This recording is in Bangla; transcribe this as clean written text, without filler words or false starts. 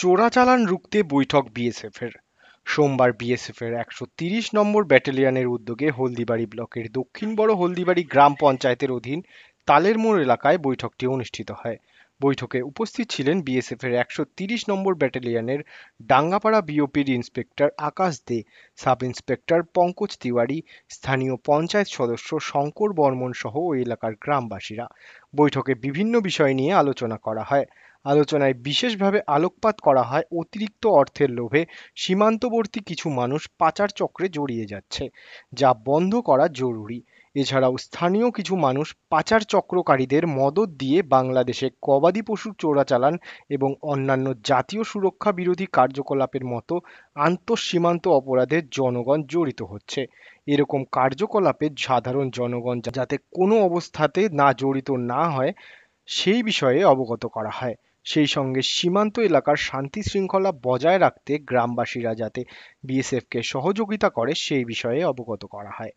চোরাচালান রুখতে বৈঠক বিএসএফের। সোমবার বিএসএফের ১৩০ নম্বর ব্যাটালিয়নের উদ্যোগে হলদিবাড়ি ব্লকের দক্ষিণ বড় হলদিবাড়ি গ্রাম পঞ্চায়েতের অধীন তালের মোড় এলাকায় বৈঠকটি অনুষ্ঠিত হয়। বৈঠকে উপস্থিত ছিলেন বিএসএফের ১৩০ নম্বর ব্যাটালিয়নের ডাঙ্গাপাড়া বিওপির ইন্সপেক্টর আকাশ দে, সাব ইন্সপেক্টর পঙ্কজ তিওয়ারি, স্থানীয় পঞ্চায়েত সদস্য শঙ্কর বর্মন সহ ওই এলাকার গ্রামবাসীরা। বৈঠকে বিভিন্ন বিষয় নিয়ে আলোচনা করা হয়। আলোচনায় বিশেষভাবে আলোকপাত করা হয় অতিরিক্ত অর্থের লোভে সীমান্তবর্তী কিছু মানুষ পাচার চক্রে জড়িয়ে যাচ্ছে, যা বন্ধ করা জরুরি। এছাড়াও স্থানীয় কিছু মানুষ পাচার চক্রকারীদের মদদ দিয়ে বাংলাদেশে গবাদি পশুর চোরাচালান এবং অন্যান্য জাতীয় সুরক্ষা বিরোধী কার্যকলাপের মতো আন্তঃসীমান্ত অপরাধে জনগণ জড়িত হচ্ছে। এরকম কার্যকলাপে সাধারণ জনগণ যাতে কোনো অবস্থাতে না জড়িত না হয় সেই বিষয়ে অবগত করা হয়। সেই সঙ্গে সীমান্ত এলাকার শান্তি শৃঙ্খলা বজায় রাখতে গ্রামবাসীরা যাতে বিএসএফকে সহযোগিতা করে সেই বিষয়ে অবগত করা হয়।